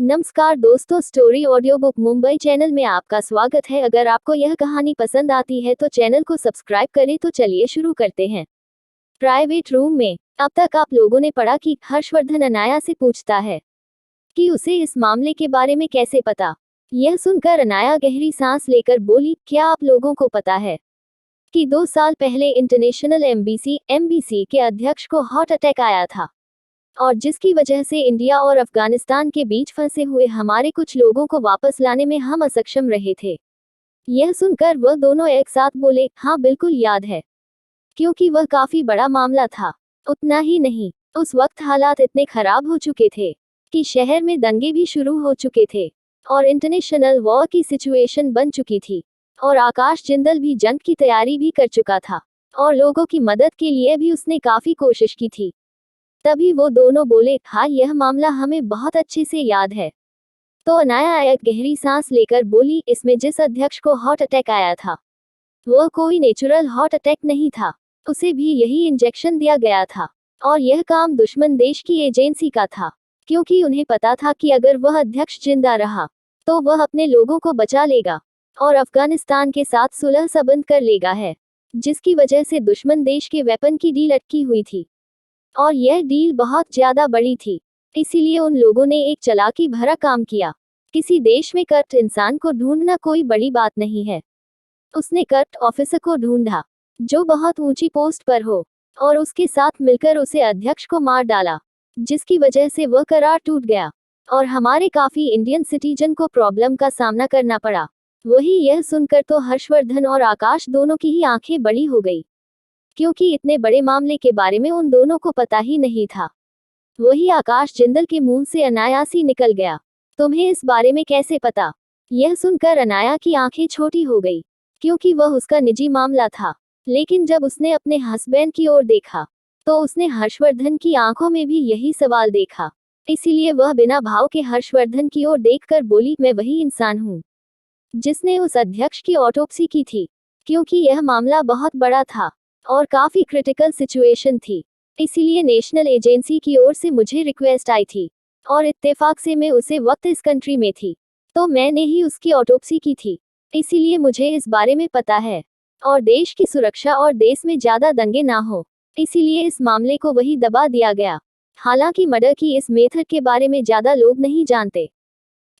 नमस्कार दोस्तों, story audio book Mumbai channel में आपका स्वागत है। अगर आपको यह कहानी पसंद आती है तो चैनल को सब्सक्राइब करें। तो चलिए शुरू करते हैं। प्राइवेट रूम में। अब तक आप लोगों ने पढ़ा कि हर्षवर्धन अनाया से पूछता है कि उसे इस मामले के बारे में कैसे पता। यह सुनकर अनाया गहरी सांस लेकर बोली, क्या आप लोगों को पता है कि 2 साल पहले इंटरनेशनल एमबीसी के अध्यक्ष को हार्ट अटैक आया था, और जिसकी वजह से इंडिया और अफगानिस्तान के बीच फंसे हुए हमारे कुछ लोगों को वापस लाने में हम असक्षम रहे थे। यह सुनकर वह दोनों एक साथ बोले, हाँ बिल्कुल याद है, क्योंकि वह काफी बड़ा मामला था। उतना ही नहीं, उस वक्त हालात इतने खराब हो चुके थे कि शहर में दंगे भी शुरू हो चुके थे और इंटरनेशनल वॉर की सिचुएशन बन चुकी थी, और आकाश जिंदल भी जंग की तैयारी भी कर चुका था और लोगों की मदद के लिए भी उसने काफी कोशिश की थी। तभी वो दोनों बोले, हाँ यह मामला हमें बहुत अच्छे से याद है। तो अनाया एक गहरी सांस लेकर बोली, इसमें जिस अध्यक्ष को हार्ट अटैक आया था वह कोई नेचुरल हार्ट अटैक नहीं था, उसे भी यही इंजेक्शन दिया गया था, और यह काम दुश्मन देश की एजेंसी का था, क्योंकि उन्हें पता था कि अगर वह अध्यक्ष जिंदा रहा तो वह अपने लोगों को बचा लेगा और अफगानिस्तान के साथ सुलह संबंध कर लेगा है, जिसकी वजह से दुश्मन देश के वेपन की डील अटकी हुई थी, और यह डील बहुत ज्यादा बड़ी थी। इसीलिए उन लोगों ने एक चालाकी भरा काम किया। किसी देश में करप्ट इंसान को ढूंढना कोई बड़ी बात नहीं है। उसने करप्ट ऑफिसर को ढूंढा जो बहुत ऊंची पोस्ट पर हो, और उसके साथ मिलकर उसे अध्यक्ष को मार डाला, जिसकी वजह से वह करार टूट गया और हमारे काफी इंडियन सिटीजन को प्रॉब्लम का सामना करना पड़ा। वही यह सुनकर तो हर्षवर्धन और आकाश दोनों की ही आंखें बड़ी हो गई, क्योंकि इतने बड़े मामले के बारे में उन दोनों को पता ही नहीं था। वही आकाश जिंदल के मुंह से अनायास ही निकल गया, तुम्हें इस बारे में कैसे पता। यह सुनकर अनाया की आंखें छोटी हो गई, क्योंकि वह उसका निजी मामला था। लेकिन जब उसने अपने हस्बैंड की ओर देखा तो उसने हर्षवर्धन की आंखों में भी यही सवाल देखा। इसीलिए वह बिना भाव के हर्षवर्धन की ओर देखकर बोली, मैं वही इंसान हूँ जिसने उस अध्यक्ष की ऑटोप्सी की थी, क्योंकि यह मामला बहुत बड़ा था और काफी क्रिटिकल सिचुएशन थी। इसीलिए नेशनल एजेंसी की ओर से मुझे रिक्वेस्ट आई थी, और इत्तेफाक से मैं उसे वक्त इस कंट्री में थी, तो मैंने ही उसकी ऑटोप्सी की थी। इसीलिए मुझे इस बारे में पता है, और देश की सुरक्षा और देश में ज्यादा दंगे ना हो, इसीलिए इस मामले को वही दबा दिया गया। हालांकि मर्डर की इस मेथड के बारे में ज्यादा लोग नहीं जानते,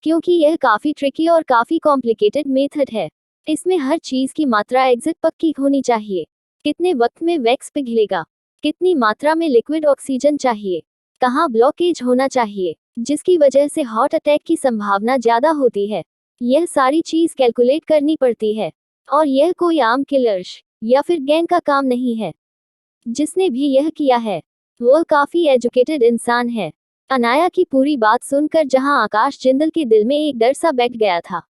क्योंकि यह काफी ट्रिकी और काफी कॉम्प्लिकेटेड मेथड है। इसमें हर चीज की मात्रा एग्जैक्ट पक्की होनी चाहिए। कितने वक्त में वैक्स पिघलेगा, कितनी मात्रा में लिक्विड ऑक्सीजन चाहिए, कहाँ ब्लॉकेज होना चाहिए जिसकी वजह से हार्ट अटैक की संभावना ज्यादा होती है, यह सारी चीज कैलकुलेट करनी पड़ती है। और यह कोई आम किलर्स या फिर गैंग का काम नहीं है। जिसने भी यह किया है वह काफी एजुकेटेड इंसान है। अनाया की पूरी बात सुनकर जहां आकाश जिंदल के दिल में एक डर सा बैठ गया था,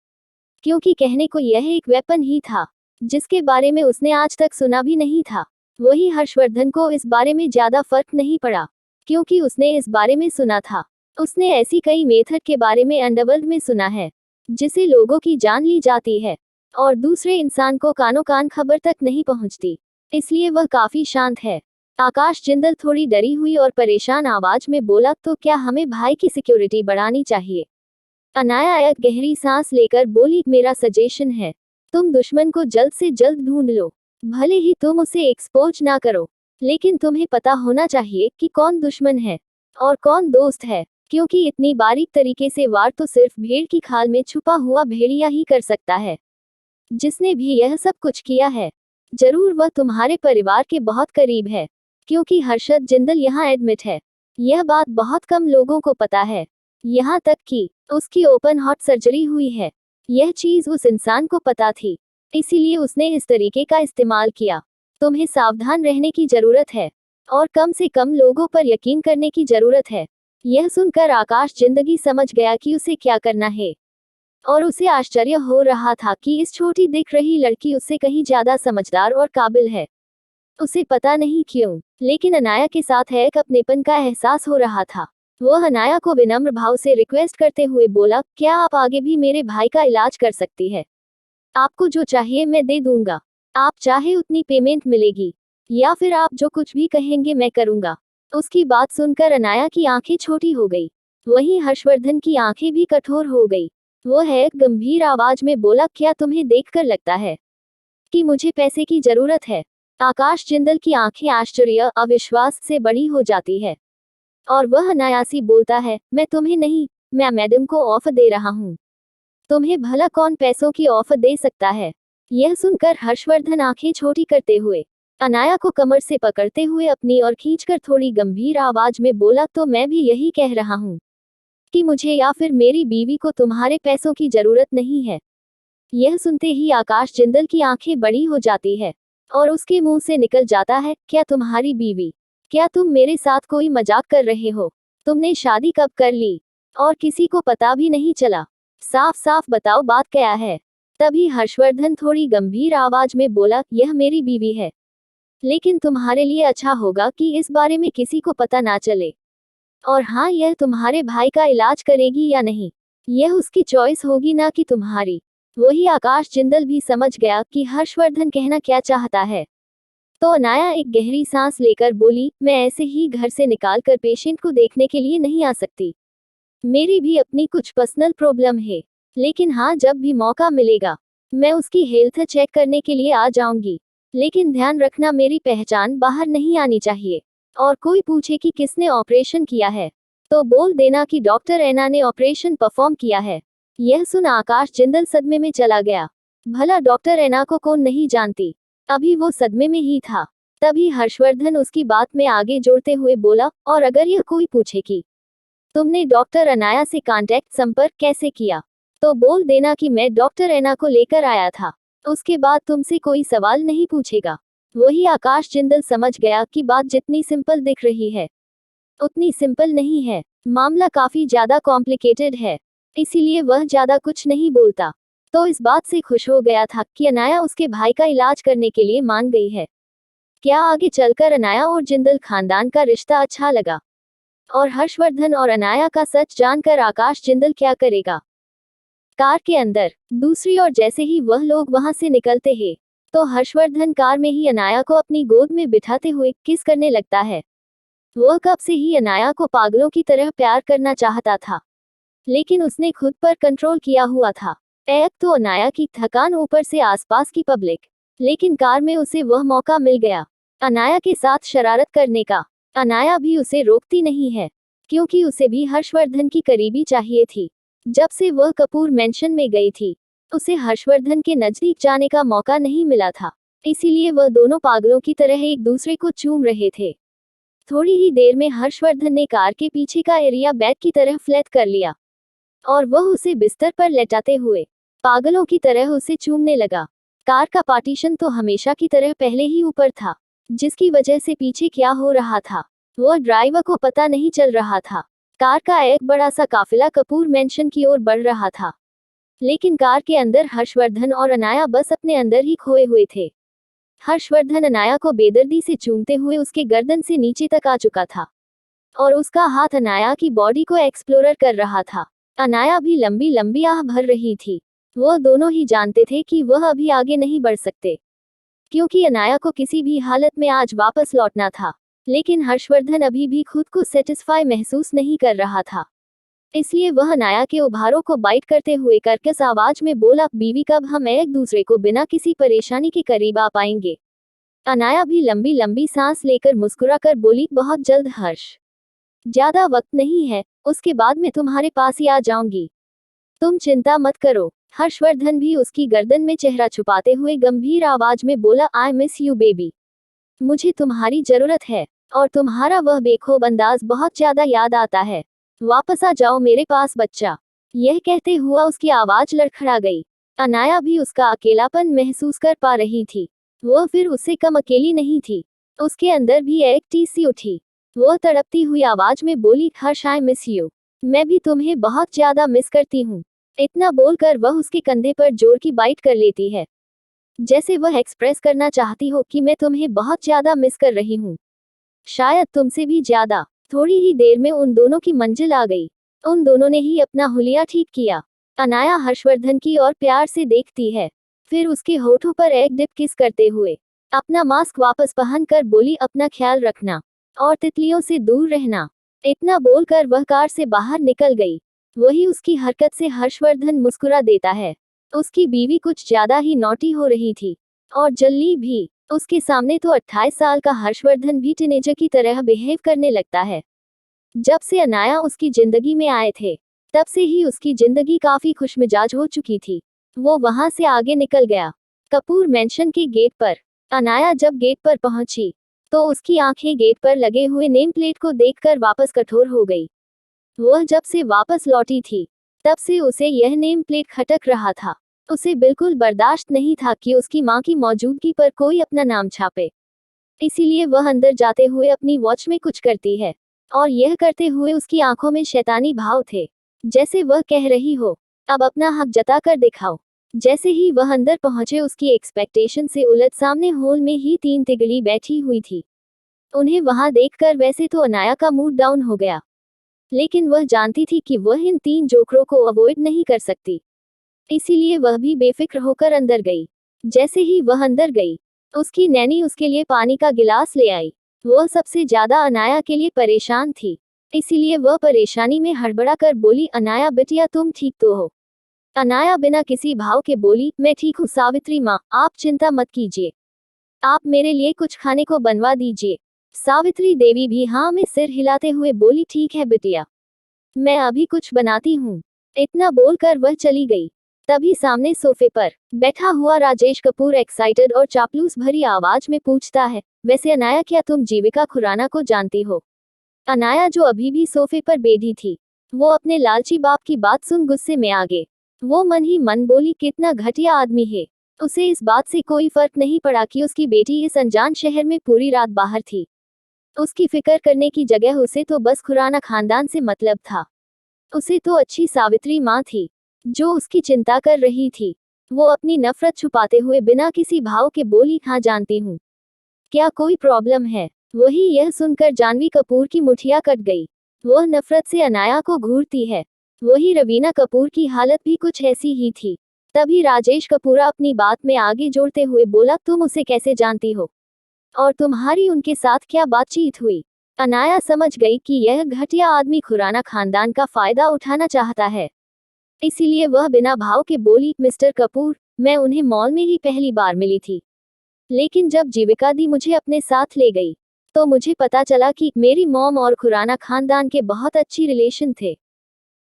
क्योंकि कहने को यह एक वेपन ही था जिसके बारे में उसने आज तक सुना भी नहीं था। वही हर्षवर्धन को इस बारे में ज्यादा फर्क नहीं पड़ा, क्योंकि उसने इस बारे में सुना था। उसने ऐसी कई मेथड के बारे में अंडरवर्ल्ड में सुना है जिसे लोगों की जान ली जाती है और दूसरे इंसान को कानों कान खबर तक नहीं पहुंचती, इसलिए वह काफी शांत है। आकाश जिंदल थोड़ी डरी हुई और परेशान आवाज में बोला, तो क्या हमें भाई की सिक्योरिटी बढ़ानी चाहिए। अनाया एक गहरी सांस लेकर बोली, मेरा सजेशन है तुम दुश्मन को जल्द से जल्द ढूंढ लो। भले ही तुम उसे एक्सपोज ना करो, लेकिन तुम्हें पता होना चाहिए कि कौन दुश्मन है और कौन दोस्त है, क्योंकि इतनी बारीक तरीके से वार तो सिर्फ भेड़ की खाल में छुपा हुआ भेड़िया ही कर सकता है। जिसने भी यह सब कुछ किया है जरूर वह तुम्हारे परिवार के बहुत करीब है, क्योंकि हर्षद जिंदल यहाँ एडमिट है। यह बात बहुत कम लोगों को पता है, यहाँ तक कि उसकी ओपन हार्ट सर्जरी हुई है। यह चीज उस इंसान को पता थी, इसीलिए उसने इस तरीके का इस्तेमाल किया। तुम्हें सावधान रहने की जरूरत है और कम से कम लोगों पर यकीन करने की जरूरत है। यह सुनकर आकाश जिंदगी समझ गया कि उसे क्या करना है, और उसे आश्चर्य हो रहा था कि इस छोटी दिख रही लड़की उससे कहीं ज्यादा समझदार और काबिल है। उसे पता नहीं क्यों, लेकिन अनाया के साथ एक अपनेपन का एहसास हो रहा था। वह अनाया को विनम्र भाव से रिक्वेस्ट करते हुए बोला, क्या आप आगे भी मेरे भाई का इलाज कर सकती है। आपको जो चाहिए मैं दे दूंगा, आप चाहे उतनी पेमेंट मिलेगी या फिर आप जो कुछ भी कहेंगे मैं करूंगा। उसकी बात सुनकर अनाया की आंखें छोटी हो गई, वहीं हर्षवर्धन की आंखें भी कठोर हो गई। वो है एक गंभीर आवाज में बोला, क्या तुम्हें देखकर लगता है कि मुझे पैसे की जरूरत है? आकाश जिंदल की आंखें आश्चर्य अविश्वास से बड़ी हो जाती है और वह अनायासी बोलता है, मैं तुम्हें नहीं, मैं मैडम को ऑफर दे रहा हूँ। तुम्हें भला कौन पैसों की ऑफर दे सकता है? यह सुनकर हर्षवर्धन आंखें छोटी करते हुए अनाया को कमर से पकड़ते हुए अपनी ओर खींचकर थोड़ी गंभीर आवाज में बोला, तो मैं भी यही कह रहा हूँ कि मुझे या फिर मेरी बीवी को तुम्हारे पैसों की जरूरत नहीं है। यह सुनते ही आकाश जिंदल की आंखें बड़ी हो जाती है और उसके मुंह से निकल जाता है, क्या तुम्हारी बीवी? क्या तुम मेरे साथ कोई मजाक कर रहे हो? तुमने शादी कब कर ली और किसी को पता भी नहीं चला? साफ साफ बताओ बात क्या है? तभी हर्षवर्धन थोड़ी गंभीर आवाज में बोला, यह मेरी बीवी है, लेकिन तुम्हारे लिए अच्छा होगा कि इस बारे में किसी को पता ना चले। और हाँ, यह तुम्हारे भाई का इलाज करेगी या नहीं, यह उसकी चॉइस होगी ना कि तुम्हारी। वही आकाश जिंदल भी समझ गया कि हर्षवर्धन कहना क्या चाहता है। तो अनाया एक गहरी सांस लेकर बोली, मैं ऐसे ही घर से निकाल कर पेशेंट को देखने के लिए नहीं आ सकती। मेरी भी अपनी कुछ पर्सनल प्रॉब्लम है, लेकिन हाँ, जब भी मौका मिलेगा मैं उसकी हेल्थ चेक करने के लिए आ जाऊंगी। लेकिन ध्यान रखना, मेरी पहचान बाहर नहीं आनी चाहिए। और कोई पूछे कि किसने ऑपरेशन किया है, तो बोल देना कि डॉक्टर एना ने ऑपरेशन परफॉर्म किया है। यह सुन आकाश जिंदल सदमे में चला गया। भला डॉक्टर एना को कौन नहीं जानती? अभी वो सदमे में ही था। तभी हर्षवर्धन उसकी बात में आगे जोड़ते हुए बोला, और अगर यह कोई पूछे कि तुमने डॉक्टर अनाया से कांटेक्ट संपर्क कैसे किया, तो बोल देना कि मैं डॉक्टर एना को लेकर आया था। उसके बाद तुमसे कोई सवाल नहीं पूछेगा। वही आकाश जिंदल समझ गया कि बात जितनी सिंपल दिख रही है उतनी सिंपल नहीं है, मामला काफी ज्यादा कॉम्प्लिकेटेड है। इसीलिए वह ज्यादा कुछ नहीं बोलता। तो इस बात से खुश हो गया था कि अनाया उसके भाई का इलाज करने के लिए मान गई है। क्या आगे चलकर अनाया और जिंदल खानदान का रिश्ता अच्छा लगा? और हर्षवर्धन और अनाया का सच जानकर आकाश जिंदल क्या करेगा? कार के अंदर दूसरी ओर जैसे ही वह लोग वहां से निकलते हैं, तो हर्षवर्धन कार में ही अनाया को अपनी गोद में बिठाते हुए किस करने लगता है। वह कब से ही अनाया को पागलों की तरह प्यार करना चाहता था, लेकिन उसने खुद पर कंट्रोल किया हुआ था। एक तो अनाया की थकान, ऊपर से आसपास की पब्लिक। लेकिन कार में उसे वह मौका मिल गया अनाया के साथ शरारत करने का। अनाया भी उसे रोकती नहीं है, क्योंकि उसे भी हर्षवर्धन की करीबी चाहिए थी। जब से वह कपूर मेंशन में गई थी, उसे हर्षवर्धन के नजदीक जाने का मौका नहीं मिला था। इसीलिए वह दोनों पागलों की तरह एक दूसरे को चूम रहे थे। थोड़ी ही देर में हर्षवर्धन ने कार के पीछे का एरिया बेड की तरह फ्लैट कर लिया और वह उसे बिस्तर पर लेटाते हुए पागलों की तरह उसे चूमने लगा। कार का पार्टीशन तो हमेशा की तरह पहले ही ऊपर था, जिसकी वजह से पीछे क्या हो रहा था वह ड्राइवर को पता नहीं चल रहा था। कार का एक बड़ा सा काफिला कपूर मेंशन की ओर बढ़ रहा था, लेकिन कार के अंदर हर्षवर्धन और अनाया बस अपने अंदर ही खोए हुए थे। हर्षवर्धन अनाया को बेदर्दी से चूमते हुए उसके गर्दन से नीचे तक आ चुका था और उसका हाथ अनाया की बॉडी को एक्सप्लोरर कर रहा था। अनाया भी लंबी लंबी आह भर रही थी। वह दोनों ही जानते थे कि वह अभी आगे नहीं बढ़ सकते, क्योंकि अनाया को किसी भी हालत में आज वापस लौटना था। लेकिन हर्षवर्धन अभी भी खुद को सेटिस्फाई महसूस नहीं कर रहा था, इसलिए वह अनाया के उभारों को बाइट करते हुए कर्कश आवाज में बोला, बीवी, कब हम एक दूसरे को बिना किसी परेशानी के करीब आ पाएंगे? अनाया भी लंबी लंबी सांस लेकर मुस्कुराकर बोली, बहुत जल्द हर्ष, ज्यादा वक्त नहीं है, उसके बाद मैं तुम्हारे पास ही आ जाऊंगी, तुम चिंता मत करो। हर्षवर्धन भी उसकी गर्दन में चेहरा छुपाते हुए गंभीर आवाज में बोला, आई मिस यू बेबी, मुझे तुम्हारी जरूरत है और तुम्हारा वह बेखौफ अंदाज बहुत ज्यादा याद आता है। वापस आ जाओ मेरे पास बच्चा। यह कहते हुआ उसकी आवाज लड़खड़ा गई। अनाया भी उसका अकेलापन महसूस कर पा रही थी। वह फिर उससे कम अकेली नहीं थी। उसके अंदर भी एक टीसी उठी। वह तड़पती हुई आवाज में बोली, हर्ष, आई मिस यू, मैं भी तुम्हें बहुत ज्यादा मिस करती हूँ। इतना बोलकर वह उसके कंधे पर जोर की बाइट कर लेती है, जैसे वह एक्सप्रेस करना चाहती हो कि मैं तुम्हें बहुत ज्यादा मिस कर रही हूँ, शायद तुमसे भी ज्यादा। थोड़ी ही देर में उन दोनों की मंजिल आ गई। उन दोनों ने ही अपना हुलिया ठीक किया। अनाया हर्षवर्धन की ओर प्यार से देखती है, फिर उसके होठों पर एक डिप किस करते हुए अपना मास्क वापस पहनकर बोली, अपना ख्याल रखना और तितलियों से दूर रहना। इतना बोलकर वह कार से बाहर निकल गई। वही उसकी हरकत से हर्षवर्धन मुस्कुरा देता है। उसकी बीवी कुछ ज्यादा ही नॉटी हो रही थी और जल्ली भी। उसके सामने तो 28 साल का हर्षवर्धन भी टीनेजर की तरह बिहेव करने लगता है। जब से अनाया उसकी जिंदगी में आए थे, तब से ही उसकी जिंदगी काफी खुशमिजाज हो चुकी थी। वो वहां से आगे निकल गया। कपूर मैंशन के गेट पर। अनाया जब गेट पर पहुंची, तो उसकी आंखें गेट पर लगे हुए नेम प्लेट को देखकर वापस कठोर हो गई। वह जब से वापस लौटी थी, तब से उसे यह नेम प्लेट खटक रहा था। उसे बिल्कुल बर्दाश्त नहीं था कि उसकी मां की मौजूदगी पर कोई अपना नाम छापे। इसीलिए वह अंदर जाते हुए अपनी वॉच में कुछ करती है, और यह करते हुए उसकी आंखों में शैतानी भाव थे, जैसे वह कह रही हो, अब अपना हक जता कर दिखाओ। जैसे ही वह अंदर पहुंचे, उसकी एक्सपेक्टेशन से उलट सामने हॉल में ही 3 तिगड़ी बैठी हुई थी। उन्हें वहां देखकर वैसे तो अनाया का मूड डाउन हो गया, लेकिन वह जानती थी कि वह इन 3 जोकरों को अवॉइड नहीं कर सकती। इसीलिए वह भी बेफिक्र होकर अंदर गई। जैसे ही वह अंदर गई, उसकी नैनी उसके लिए पानी का गिलास ले आई। वह सबसे ज्यादा अनाया के लिए परेशान थी, इसीलिए वह परेशानी में हड़बड़ा कर बोली, अनाया बिटिया तुम ठीक तो हो? अनाया बिना किसी भाव के बोली, मैं ठीक हूँ सावित्री माँ, आप चिंता मत कीजिए। आप मेरे लिए कुछ खाने को बनवा दीजिए। सावित्री देवी भी हाँ में सिर हिलाते हुए बोली, ठीक है बिटिया, मैं अभी कुछ बनाती हूँ। इतना बोलकर वह चली गई। तभी सामने सोफे पर बैठा हुआ राजेश कपूर एक्साइटेड और चापलूस भरी आवाज में पूछता है, वैसे अनाया क्या तुम जीविका खुराना को जानती हो? अनाया जो अभी भी सोफे पर बैठी थी, वो अपने लालची बाप की बात सुन गुस्से में आ गई। वो मन ही मन बोली, कितना घटिया आदमी है। उसे इस बात से कोई फर्क नहीं पड़ा कि उसकी बेटी इस अनजान शहर में पूरी रात बाहर थी। उसकी फिक्र करने की जगह उसे तो बस खुराना खानदान से मतलब था। उसे तो अच्छी सावित्री माँ थी जो उसकी चिंता कर रही थी। वो अपनी नफरत छुपाते हुए बिना किसी भाव के बोली, हाँ जानती हूँ, क्या कोई प्रॉब्लम है? वही यह सुनकर जानवी कपूर की मुठिया कट गई। वह नफरत से अनाया को घूरती है। वही रवीना कपूर की हालत भी कुछ ऐसी ही थी। तभी राजेश कपूर अपनी बात में आगे जोड़ते हुए बोला, तुम उसे कैसे जानती हो और तुम्हारी उनके साथ क्या बातचीत हुई? अनाया समझ गई कि यह घटिया आदमी खुराना खानदान का फायदा उठाना चाहता है। इसीलिए वह बिना भाव के बोली, मिस्टर कपूर, मैं उन्हें मॉल में ही पहली बार मिली थी, लेकिन जब जीविका दी मुझे अपने साथ ले गई, तो मुझे पता चला कि मेरी मॉम और खुराना खानदान के बहुत अच्छी रिलेशन थे,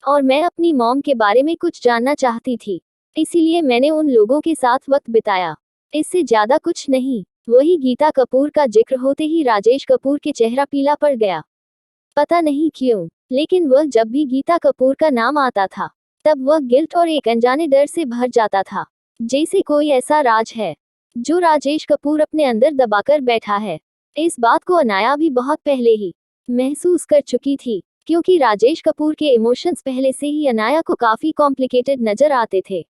और मैं अपनी मॉम के बारे में कुछ जानना चाहती थी। इसीलिए मैंने उन लोगों के साथ वक्त बिताया, इससे ज्यादा कुछ नहीं। वही गीता कपूर का जिक्र होते ही राजेश कपूर के चेहरा पीला पड़ गया। पता नहीं क्यों, लेकिन वह जब भी गीता कपूर का नाम आता था, तब वह गिल्ट और एक अनजाने डर से भर जाता था, जैसे कोई ऐसा राज है जो राजेश कपूर अपने अंदर दबाकर बैठा है। इस बात को अनाया भी बहुत पहले ही महसूस कर चुकी थी, क्योंकि राजेश कपूर के इमोशंस पहले से ही अनाया को काफी कॉम्प्लिकेटेड नजर आते थे।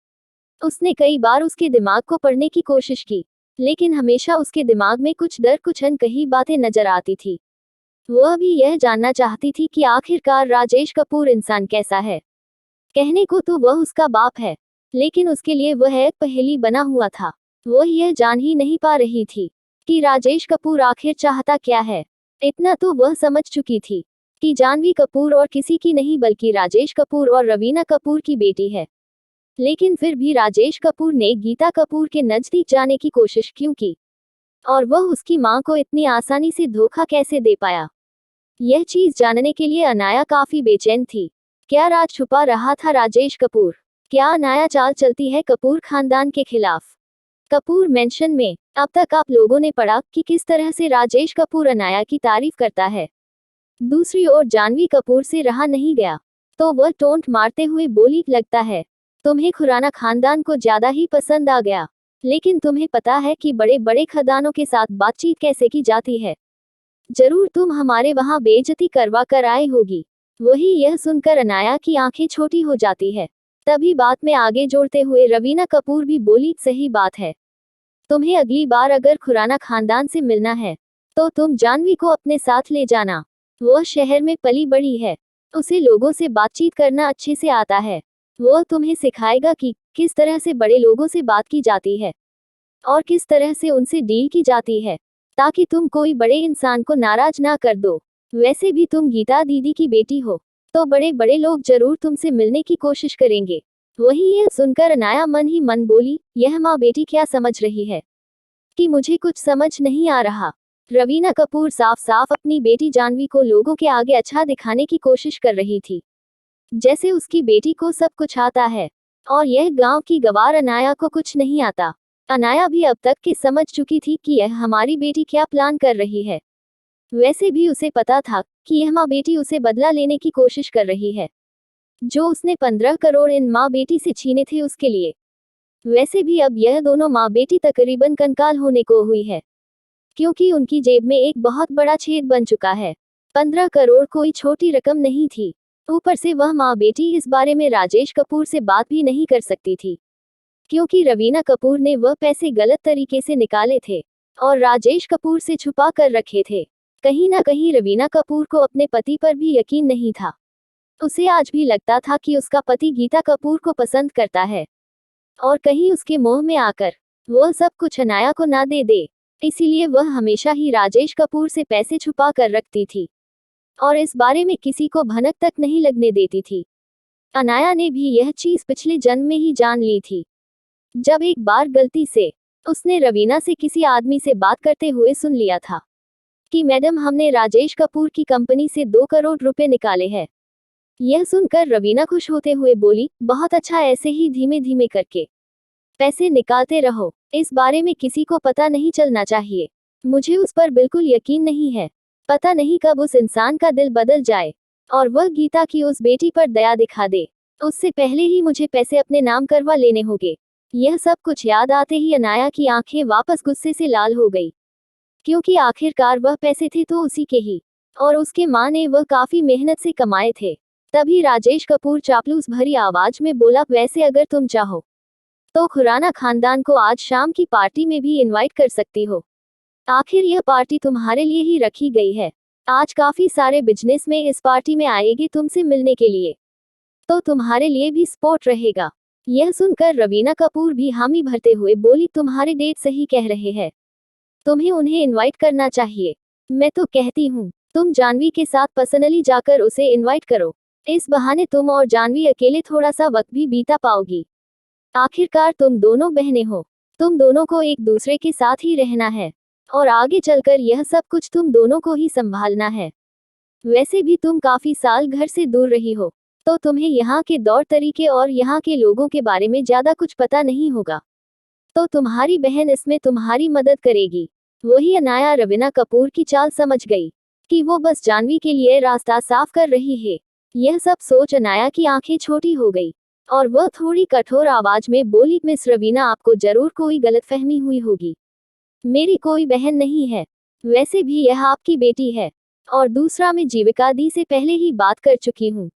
उसने कई बार उसके दिमाग को पढ़ने की कोशिश की, लेकिन हमेशा उसके दिमाग में कुछ डर, कुछ अनकही बातें नजर आती थी। वह भी यह जानना चाहती थी कि आखिरकार राजेश कपूर इंसान कैसा है। कहने को तो वह उसका बाप है, लेकिन उसके लिए वह एक पहेली बना हुआ था। वह यह जान ही नहीं पा रही थी कि राजेश कपूर आखिर चाहता क्या है। इतना तो वह समझ चुकी थी कि जानवी कपूर और किसी की नहीं बल्कि राजेश कपूर और रवीना कपूर की बेटी है। लेकिन फिर भी राजेश कपूर ने गीता कपूर के नजदीक जाने की कोशिश क्यों की, और वह उसकी मां को इतनी आसानी से धोखा कैसे दे पाया? यह चीज जानने के लिए अनाया काफी बेचैन थी। क्या राज छुपा रहा था राजेश कपूर? क्या अनाया चाल चलती है कपूर खानदान के खिलाफ? कपूर मेंशन में अब तक आप लोगों ने पढ़ा कि किस तरह से राजेश कपूर अनाया की तारीफ करता है। दूसरी ओर जानवी कपूर से रहा नहीं गया, तो वह टोंट मारते हुए बोली, लगता है तुम्हें खुराना खानदान को ज्यादा ही पसंद आ गया। लेकिन तुम्हें पता है कि बड़े बड़े खदानों के साथ बातचीत कैसे की जाती है? जरूर तुम हमारे वहां बेइज्जती करवा कर आए होगी। वही यह सुनकर अनाया की आंखें छोटी हो जाती है। तभी बात में आगे जोड़ते हुए रवीना कपूर भी बोली, सही बात है, तुम्हें अगली बार अगर खुराना खानदान से मिलना है, तो तुम जानवी को अपने साथ ले जाना। वह शहर में पली बड़ी है, उसे लोगों से बातचीत करना अच्छे से आता है। वह तुम्हें सिखाएगा कि किस तरह से बड़े लोगों से बात की जाती है और किस तरह से उनसे डील की जाती है, ताकि तुम कोई बड़े इंसान को नाराज ना कर दो। वैसे भी तुम गीता दीदी की बेटी हो, तो बड़े बड़े लोग जरूर तुमसे मिलने की कोशिश करेंगे। वही यह सुनकर अनाया मन ही मन बोली, यह माँ बेटी क्या समझ रही है कि मुझे कुछ समझ नहीं आ रहा। रवीना कपूर साफ साफ अपनी बेटी जानवी को लोगों के आगे अच्छा दिखाने की कोशिश कर रही थी, जैसे उसकी बेटी को सब कुछ आता है, और यह गांव की गवार अनाया को कुछ नहीं आता। अनाया भी अब तक की समझ चुकी थी कि यह हमारी बेटी क्या प्लान कर रही है। वैसे भी उसे पता था कि यह माँ बेटी उसे बदला लेने की कोशिश कर रही है, जो उसने 15 करोड़ इन माँ बेटी से छीने थे उसके लिए। वैसे भी अब यह दोनों माँ बेटी तकरीबन कंकाल होने को हुई है, क्योंकि उनकी जेब में एक बहुत बड़ा छेद बन चुका है। 15 करोड़ कोई छोटी रकम नहीं थी। ऊपर से वह माँ बेटी इस बारे में राजेश कपूर से बात भी नहीं कर सकती थी, क्योंकि रवीना कपूर ने वह पैसे गलत तरीके से निकाले थे और राजेश कपूर से छुपा कर रखे थे। कहीं ना कहीं रवीना कपूर को अपने पति पर भी यकीन नहीं था। उसे आज भी लगता था कि उसका पति गीता कपूर को पसंद करता है, और कहीं उसके मोह में आकर वह सब कुछ अनाया को ना दे दे। इसीलिए वह हमेशा ही राजेश कपूर से पैसे छुपा कर रखती थी, और इस बारे में किसी को भनक तक नहीं लगने देती थी। अनाया ने भी यह चीज पिछले जन्म में ही जान ली थी, जब एक बार गलती से उसने रवीना से किसी आदमी से बात करते हुए सुन लिया था कि मैडम हमने राजेश कपूर की कंपनी से 2 करोड़ रुपए निकाले हैं। यह सुनकर रवीना खुश होते हुए बोली, बहुत अच्छा, ऐसे ही धीमे धीमे करके पैसे निकालते रहो, इस बारे में किसी को पता नहीं चलना चाहिए। मुझे उस पर बिल्कुल यकीन नहीं है, पता नहीं कब उस इंसान का दिल बदल जाए और वह गीता की उस बेटी पर दया दिखा दे। उससे पहले ही मुझे पैसे अपने नाम करवा लेने होंगे। यह सब कुछ याद आते ही अनाया की आंखें वापस गुस्से से लाल हो गई, क्योंकि आखिरकार वह पैसे थे तो उसी के ही, और उसके माँ ने वह काफी मेहनत से कमाए थे। तभी राजेश कपूर चापलूस भरी आवाज में बोला, वैसे अगर तुम चाहो तो खुराना खानदान को आज शाम की पार्टी में भी इनवाइट कर सकती हो। आखिर यह पार्टी तुम्हारे लिए ही रखी गई है। आज काफी सारे बिजनेस में इस पार्टी में आएगी तुमसे मिलने के लिए, तो तुम्हारे लिए भी सपोर्ट रहेगा। यह सुनकर रवीना कपूर भी हामी भरते हुए बोली, तुम्हारे डेट सही कह रहे हैं, तुम्हें उन्हें इनवाइट करना चाहिए। मैं तो कहती हूँ तुम जानवी के साथ पर्सनली जाकर उसे इनवाइट करो। इस बहाने तुम और जानवी अकेले थोड़ा सा वक्त भी बीता पाओगी। आखिरकार तुम दोनों बहनें हो, तुम दोनों को एक दूसरे के साथ ही रहना है, और आगे चलकर यह सब कुछ तुम दोनों को ही संभालना है। वैसे भी तुम काफी साल घर से दूर रही हो, तो तुम्हें यहाँ के दौर तरीके और यहाँ के लोगों के बारे में ज्यादा कुछ पता नहीं होगा, तो तुम्हारी बहन इसमें तुम्हारी मदद करेगी। वही अनाया रवीना कपूर की चाल समझ गई कि वो बस जानवी के लिए रास्ता साफ कर रही है। यह सब सोच अनाया की आंखें छोटी हो गई, और वह थोड़ी कठोर आवाज में बोली, मिस रवीना, आपको जरूर कोई गलतफहमी हुई होगी। मेरी कोई बहन नहीं है, वैसे भी यह आपकी बेटी है, और दूसरा मैं जीविका दी से पहले ही बात कर चुकी हूँ।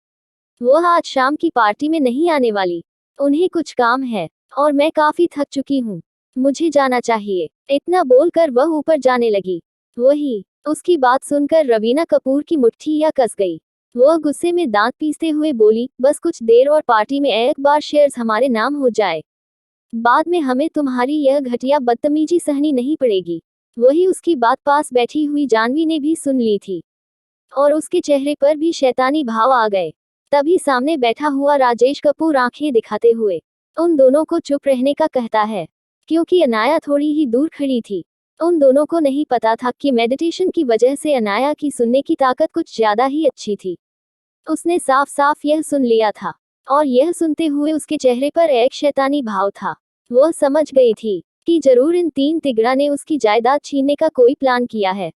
वह आज शाम की पार्टी में नहीं आने वाली, उन्हें कुछ काम है, और मैं काफी थक चुकी हूँ, मुझे जाना चाहिए। इतना बोलकर वह ऊपर जाने लगी। वही उसकी बात सुनकर रवीना कपूर की मुट्ठियां कस गई। वह गुस्से में दांत पीसते हुए बोली, बस कुछ देर और पार्टी में एक बार शेयर्स हमारे नाम हो जाए, बाद में हमें तुम्हारी यह घटिया बदतमीजी सहनी नहीं पड़ेगी। वही उसकी बात पास बैठी हुई जानवी ने भी सुन ली थी, और उसके चेहरे पर भी शैतानी भाव आ गए। तभी सामने बैठा हुआ राजेश कपूर आंखें दिखाते हुए उन दोनों को चुप रहने का कहता है, क्योंकि अनाया थोड़ी ही दूर खड़ी थी। उन दोनों को नहीं पता था कि मेडिटेशन की वजह से अनाया की सुनने की ताकत कुछ ज्यादा ही अच्छी थी। उसने साफ साफ यह सुन लिया था, और यह सुनते हुए उसके चेहरे पर एक शैतानी भाव था। वह समझ गई थी कि जरूर इन 3 तिगड़ा ने उसकी जायदाद छीनने का कोई प्लान किया है,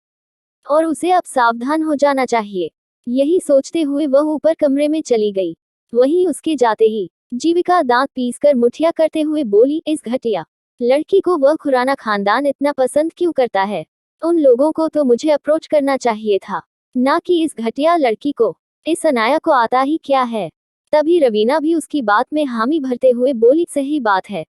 और उसे अब सावधान हो जाना चाहिए। यही सोचते हुए वह ऊपर कमरे में चली गई। वहीं उसके जाते ही जीविका दांत पीसकर मुठिया करते हुए बोली, इस घटिया लड़की को वह खुराना खानदान इतना पसंद क्यों करता है? उन लोगों को तो मुझे अप्रोच करना चाहिए था, ना कि इस घटिया लड़की को। इस अनाया को आता ही क्या है? तभी रवीना भी उसकी बात में हामी भरते हुए बोली, सही बात है,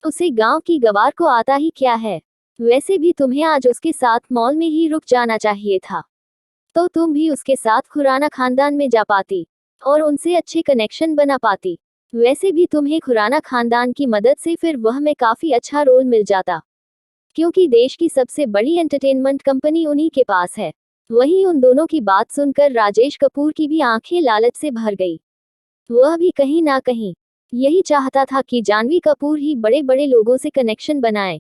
उसे गांव की गवार को आता ही क्या है? वैसे भी तुम्हें आज उसके साथ मॉल में ही रुक जाना चाहिए था, तो तुम भी उसके साथ खुराना खानदान में जा पाती और उनसे अच्छे कनेक्शन बना पाती। वैसे भी तुम्हें खुराना खानदान की मदद से फिर वह में काफी अच्छा रोल मिल जाता, क्योंकि देश की सबसे बड़ी एंटरटेनमेंट कंपनी उन्हीं के पास है। वहीं उन दोनों की बात सुनकर राजेश कपूर की भी आंखें लालच से भर गई। वह भी कहीं ना कहीं यही चाहता था कि जाह्नवी कपूर ही बड़े बड़े लोगों से कनेक्शन बनाए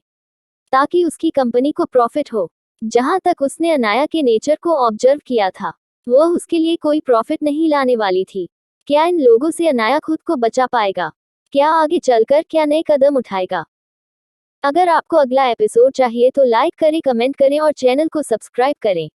ताकि उसकी कंपनी को प्रॉफिट हो। जहां तक उसने अनाया के नेचर को ऑब्जर्व किया था, वह उसके लिए कोई प्रॉफिट नहीं लाने वाली थी। क्या इन लोगों से अनाया खुद को बचा पाएगा? क्या आगे चलकर क्या नए कदम उठाएगा? अगर आपको अगला एपिसोड चाहिए तो लाइक करें, कमेंट करें और चैनल को सब्सक्राइब करें।